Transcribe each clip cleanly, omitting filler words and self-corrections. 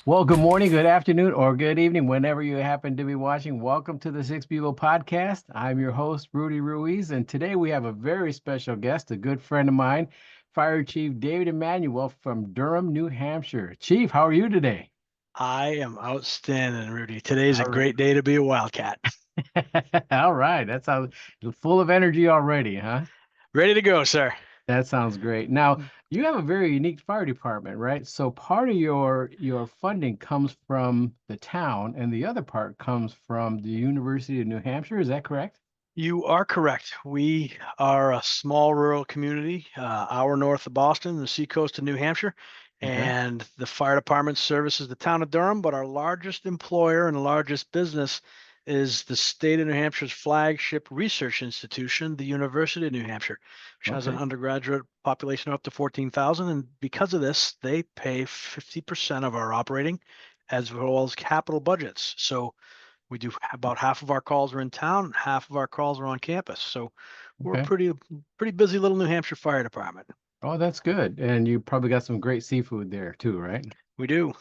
Well, good morning, good afternoon, or good evening, whenever you happen to be watching. Welcome to the Six People Podcast. I'm your host, Rudy Ruiz, and today we have a very special guest, a good friend of mine, Fire Chief David Emanuel from Durham, New Hampshire. Chief, how are you today? I am outstanding, Rudy. Today's a All right. great day to be a Wildcat. All right. That sounds full of energy already, huh? Ready to go, sir. That sounds great. Now, you have a very unique fire department, right? So part of your funding comes from the town, and the other part comes from the University of New Hampshire. Is that correct? You are correct. We are a small rural community, hour north of Boston, the seacoast of New Hampshire, Okay. and the fire department services the town of Durham. But our largest employer and largest business is the state of New Hampshire's flagship research institution, the University of New Hampshire, which has an Okay. undergraduate population of up to 14,000. And because of this, they pay 50% of our operating as well as capital budgets. So we do about half of our calls are in town, half of our calls are on campus. So we're a Okay. pretty busy little New Hampshire fire department. Oh, that's good. And you probably got some great seafood there too, right? We do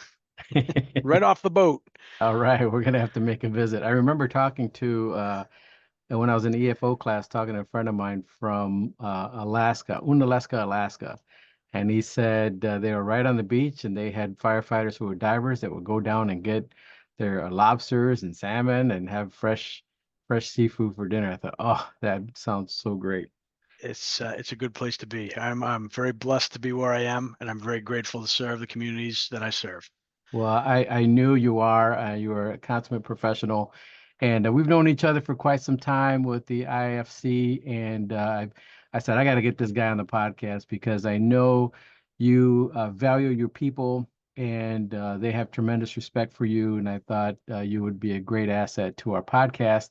right off the boat. All right, we're gonna have to make a visit. I remember talking to when I was in the EFO class, talking to a friend of mine from Alaska, Unalaska, Alaska, and he said they were right on the beach and they had firefighters who were divers that would go down and get their lobsters and salmon and have fresh seafood for dinner. I thought, oh, that sounds so great. It's a good place to be. I'm very blessed to be where I am, and I'm very grateful to serve the communities that I serve. Well, I knew you are a consummate professional, and we've known each other for quite some time with the IFC, and I said I got to get this guy on the podcast because I know you value your people, and they have tremendous respect for you, and I thought you would be a great asset to our podcast.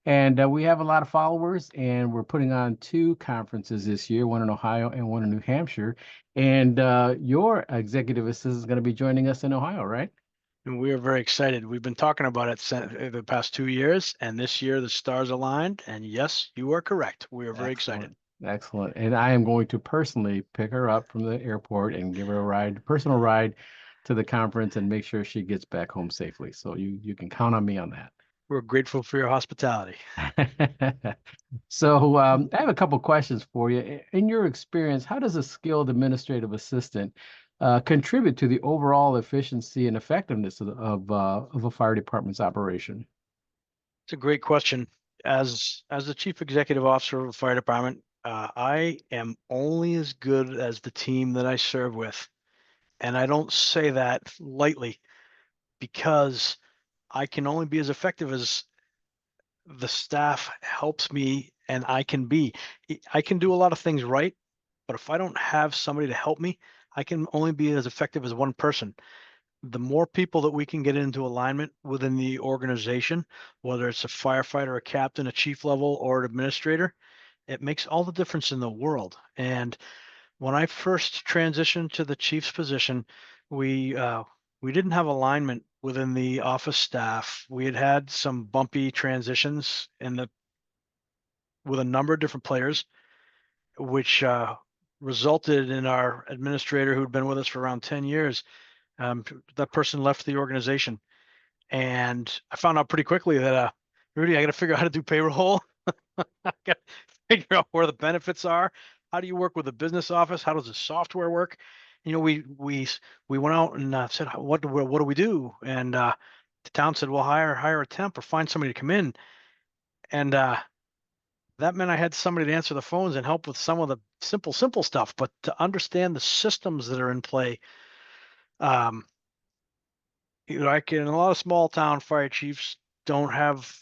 And we have a lot of followers, and we're putting on two conferences this year, one in Ohio and one in New Hampshire. And your executive assistant is going to be joining us in Ohio, right? And we are very excited. We've been talking about it the past 2 years, and this year the stars aligned. And yes, you are correct. We are very excited. Excellent. Excellent. And I am going to personally pick her up from the airport and give her a ride, personal ride to the conference and make sure she gets back home safely. So you can count on me on that. We're grateful for your hospitality. So I have a couple questions for you. In your experience, how does a skilled administrative assistant contribute to the overall efficiency and effectiveness of a fire department's operation? It's a great question. As the chief executive officer of the fire department, I am only as good as the team that I serve with, and I don't say that lightly because I can only be as effective as the staff helps me and I can be. I can do a lot of things right, but if I don't have somebody to help me, I can only be as effective as one person. The more people that we can get into alignment within the organization, whether it's a firefighter, a captain, a chief level, or an administrator, it makes all the difference in the world. And when I first transitioned to the chief's position, we uh, we didn't have alignment within the office staff. We had had some bumpy transitions in the with a number of different players, which resulted in our administrator who'd been with us for around 10 years. That person left the organization. And I found out pretty quickly that, Rudy, I got to figure out how to do payroll. I got to figure out where the benefits are. How do you work with the business office? How does the software work? We went out and said, what do we do? And the town said, well, hire a temp or find somebody to come in. And that meant I had somebody to answer the phones and help with some of the simple stuff. But to understand the systems that are in play, um, like in a lot of small town fire chiefs don't have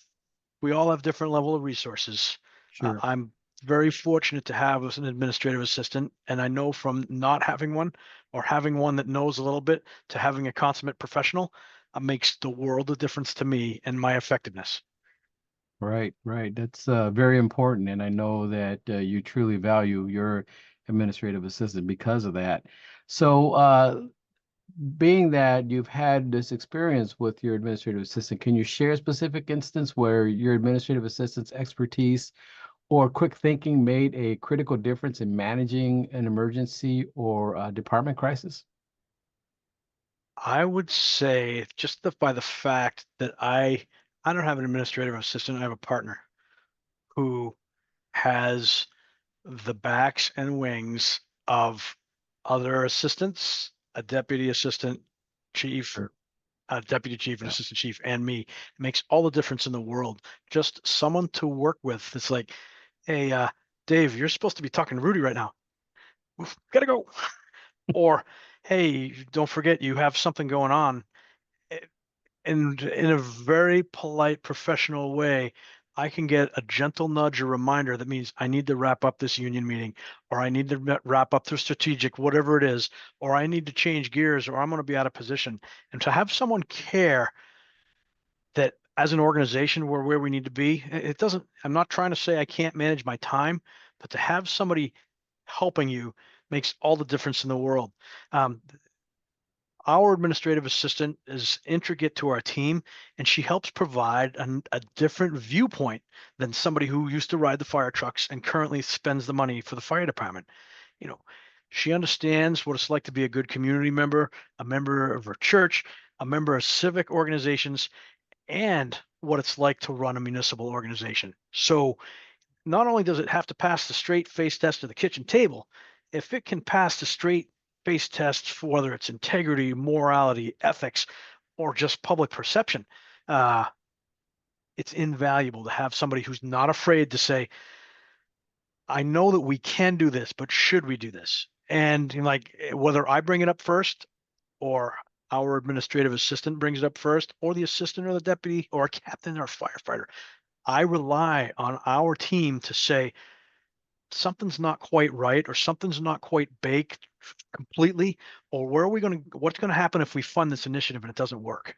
we all have different level of resources. Sure. I'm very fortunate to have as an administrative assistant, and I know from not having one or having one that knows a little bit to having a consummate professional makes the world of difference to me and my effectiveness. Right, right. That's very important, and I know that you truly value your administrative assistant because of that. So, being that you've had this experience with your administrative assistant, can you share a specific instance where your administrative assistant's expertise or quick thinking made a critical difference in managing an emergency or a department crisis? I would say just by the fact that I don't have an administrative assistant. I have a partner who has the backs and wings of other assistants, a deputy assistant chief, Sure. a deputy chief, an Yeah. assistant chief, and me. It makes all the difference in the world. Just someone to work with. It's like, hey, Dave, you're supposed to be talking to Rudy right now. Oof, gotta go. Or, hey, don't forget you have something going on. Eh, And in a very polite, professional way, I can get a gentle nudge or reminder that means I need to wrap up this union meeting, or I need to wrap up the strategic, whatever it is, or I need to change gears, or I'm going to be out of position. And to have someone care that as an organization we're where we need to be, it doesn't, I'm not trying to say I can't manage my time, but to have somebody helping you makes all the difference in the world. Um, our administrative assistant is intricate to our team, and she helps provide a different viewpoint than somebody who used to ride the fire trucks and currently spends the money for the fire department. You know, she understands what it's like to be a good community member, a member of her church, a member of civic organizations, and what it's like to run a municipal organization. So not only does it have to pass the straight face test of the kitchen table, if it can pass the straight face tests for whether it's integrity, morality, ethics, or just public perception, uh, it's invaluable to have somebody who's not afraid to say, I know that we can do this, but should we do this? And like whether I bring it up first or our administrative assistant brings it up first, or the assistant or the deputy or a captain or a firefighter, I rely on our team to say, something's not quite right or something's not quite baked completely, or where are we going to, what's going to happen if we fund this initiative and it doesn't work.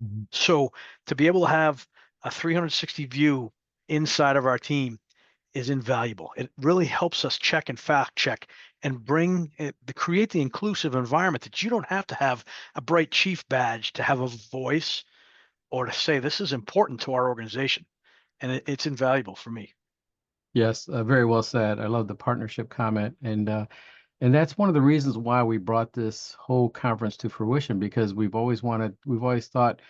Mhm. So to be able to have a 360 view inside of our team is invaluable. It really helps us check and fact check and bring it, to create the inclusive environment that you don't have to have a bright chief badge to have a voice or to say this is important to our organization, and it's invaluable for me. Yes, very well said. I love the partnership comment, and that's one of the reasons why we brought this whole conference to fruition because we've always thought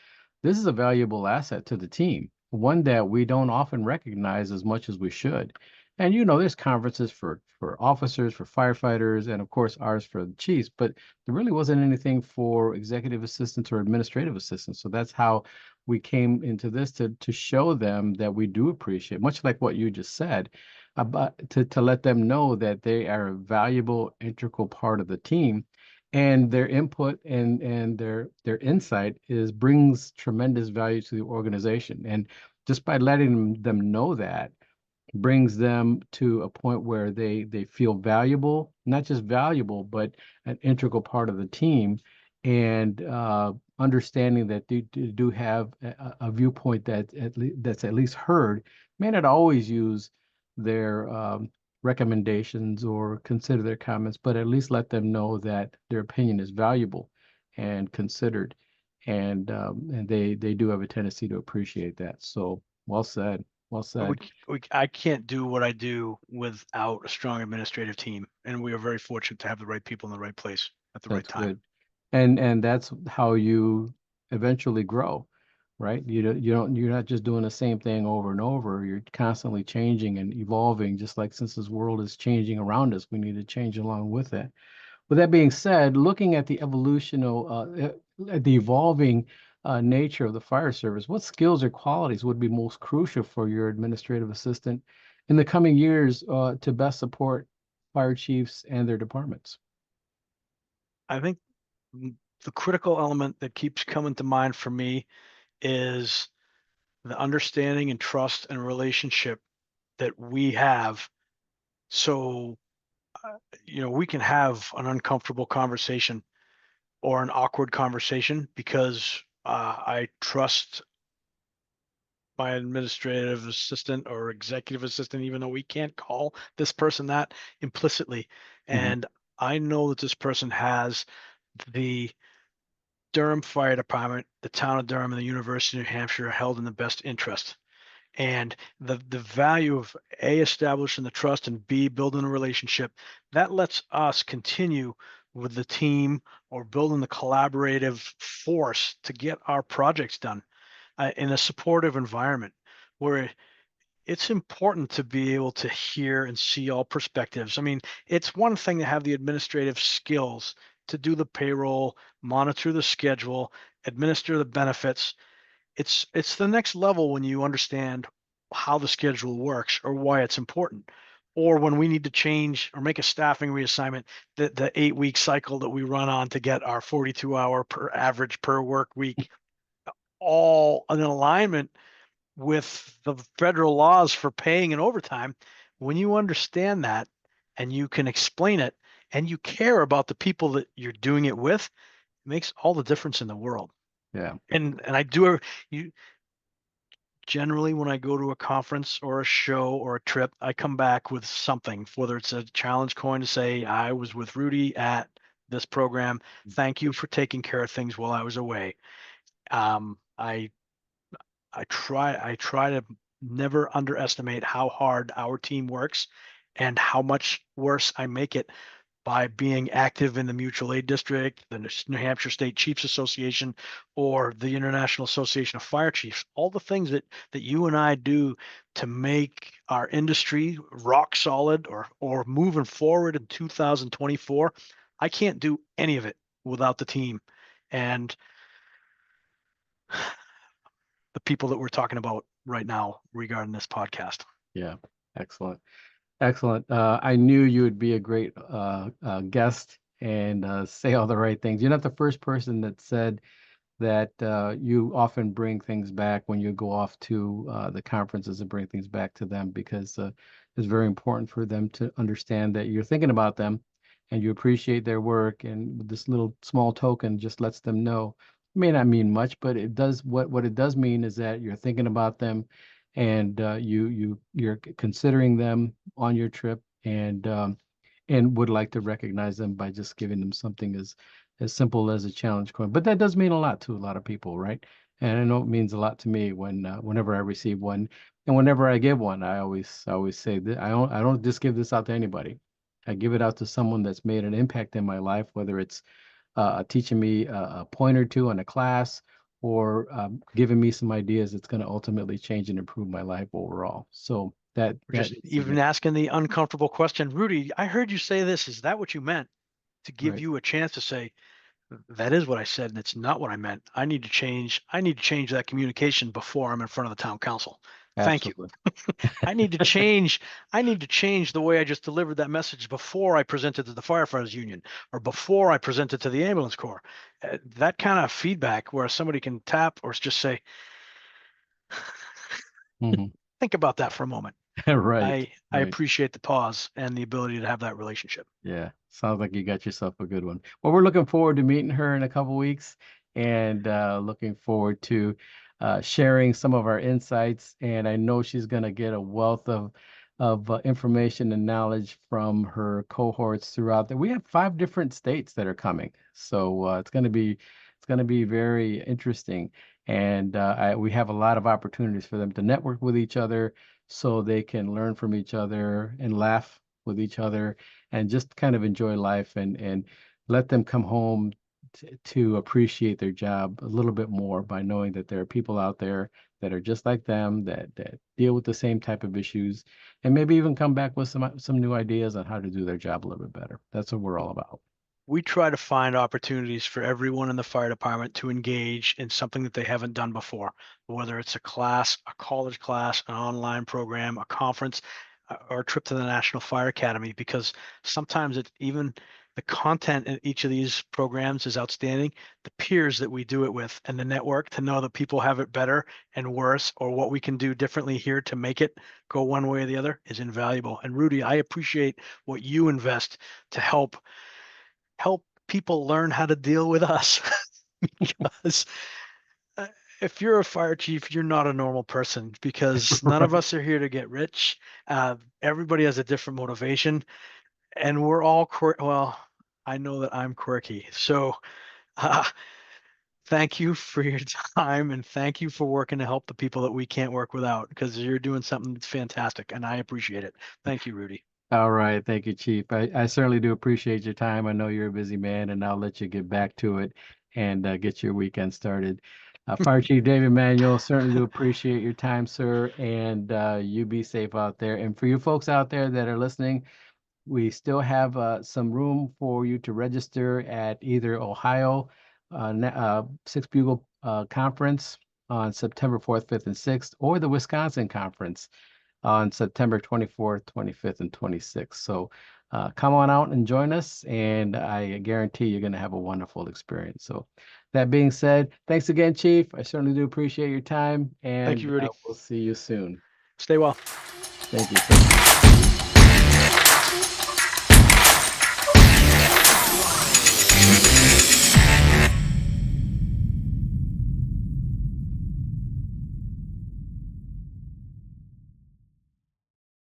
this is a valuable asset to the team, one that we don't often recognize as much as we should. And there's conferences for officers, for firefighters, and of course ours for the chiefs, but there really wasn't anything for executive assistants or administrative assistants. So that's how we came into this to show them that we do appreciate, much like what you just said about to let them know that they are a valuable, integral part of the team, and their input and their insight is brings tremendous value to the organization. And just by letting them know that brings them to a point where they feel valuable, not just valuable, but an integral part of the team, and understanding that they do have a viewpoint that's at least heard. May not always use their recommendations or consider their comments, but at least let them know that their opinion is valuable and considered, and they do have a tendency to appreciate that. So well said, well But said. I can't do what I do without a strong administrative team, and we are very fortunate to have the right people in the right place at the right That's time. good. And that's how you eventually grow, right? You're not just doing the same thing over and over. You're constantly changing and evolving, just like since this world is changing around us, we need to change along with it. With that being said, looking at the evolutional, at the evolving nature of the fire service, what skills or qualities would be most crucial for your administrative assistant in the coming years to best support fire chiefs and their departments? I think the critical element that keeps coming to mind for me is the understanding and trust and relationship that we have. So, we can have an uncomfortable conversation or an awkward conversation because I trust my administrative assistant or executive assistant, even though we can't call this person that implicitly. Mhm. And I know that this person has the Durham Fire Department, the town of Durham, and the University of New Hampshire held in the best interest. And the value of A, establishing the trust, and B, building a relationship, that lets us continue with the team or building the collaborative force to get our projects done in a supportive environment where it's important to be able to hear and see all perspectives. I mean, it's one thing to have the administrative skills to do the payroll, monitor the schedule, administer the benefits. It's the next level when you understand how the schedule works or why it's important. Or when we need to change or make a staffing reassignment, the 8 week cycle that we run on to get our 42-hour per average per work week all in alignment with the federal laws for paying and overtime. When you understand that and you can explain it and you care about the people that you're doing it with, it makes all the difference in the world. Yeah. And I do you generally when I go to a conference or a show or a trip, I come back with something, whether it's a challenge coin to say, I was with Rudy at this program. Thank you for taking care of things while I was away. Um, I I try to never underestimate how hard our team works and how much worse I make it by being active in the mutual aid district, the New Hampshire State Chiefs Association, or the International Association of Fire Chiefs. All the things that you and I do to make our industry rock solid or moving forward in 2024, I can't do any of it without the team and the people that we're talking about right now regarding this podcast. Yeah. Excellent. Excellent. I knew you would be a great guest and say all the right things. You're not the first person that said that you often bring things back when you go off to the conferences and bring things back to them because it's very important for them to understand that you're thinking about them and you appreciate their work. And this little small token just lets them know. It may not mean much, but it does. What it does mean is that you're thinking about them, and you're considering them on your trip, and would like to recognize them by just giving them something as simple as a challenge coin. But that does mean a lot to a lot of people, right? And I know it means a lot to me whenever I receive one, and whenever I give one, I always say that I don't just give this out to anybody. I give it out to someone that's made an impact in my life, whether it's teaching me a point or two in a class, or giving me some ideas that's going to ultimately change and improve my life overall. So We're that just is even significant, asking the uncomfortable question, Rudy, I heard you say this. Is that what you meant? To give right? you a chance to say, that is what I said, and it's not what I meant. I need to change that communication before I'm in front of the town council. Thank you. Absolutely. I need to change, I need to change the way I just delivered that message before I presented to the firefighters union or before I presented to the ambulance corps. That kind of feedback where somebody can tap or just say, Hmm. think about that for a moment. Right, I right. appreciate the pause and the ability to have that relationship. Yeah, sounds like you got yourself a good one. Well, we're looking forward to meeting her in a couple weeks, and looking forward to sharing some of our insights. And I know she's going to get a wealth of information and knowledge from her cohorts throughout. We have 5 different states that are coming, so it's going to be very interesting. And we have a lot of opportunities for them to network with each other, so they can learn from each other and laugh with each other and just kind of enjoy life, and let them come home to appreciate their job a little bit more by knowing that there are people out there that are just like them, that deal with the same type of issues, and maybe even come back with some new ideas on how to do their job a little bit better. That's what we're all about. We try to find opportunities for everyone in the fire department to engage in something that they haven't done before, whether it's a class, a college class, an online program, a conference, or a trip to the National Fire Academy, because sometimes it even the content in each of these programs is outstanding. The peers that we do it with and the network to know that people have it better and worse, or what we can do differently here to make it go one way or the other is invaluable. And Rudy, I appreciate what you invest to help people learn how to deal with us. Because uh, if you're a fire chief, you're not a normal person because none of Right. us are here to get rich. Everybody has a different motivation, and we're all well. I know that I'm quirky, so uh, thank you for your time and thank you for working to help the people that we can't work without because you're doing something that's fantastic, and I appreciate it. Thank you, Rudy. All right. Thank you, Chief. I certainly do appreciate your time. I know you're a busy man, and I'll let you get back to it and get your weekend started. Fire Chief David Emanuel, certainly do appreciate your time, sir, and you be safe out there. And for you folks out there that are listening, we still have some room for you to register at either Ohio Six Bugle Conference on September 4th, 5th, and 6th, or the Wisconsin Conference on September 24th, 25th, and 26th. So come on out and join us, and I guarantee you're going to have a wonderful experience. So that being said, thanks again, Chief. I certainly do appreciate your time, Thank you, and Rudy. we'll see you soon. Stay well. Thank you.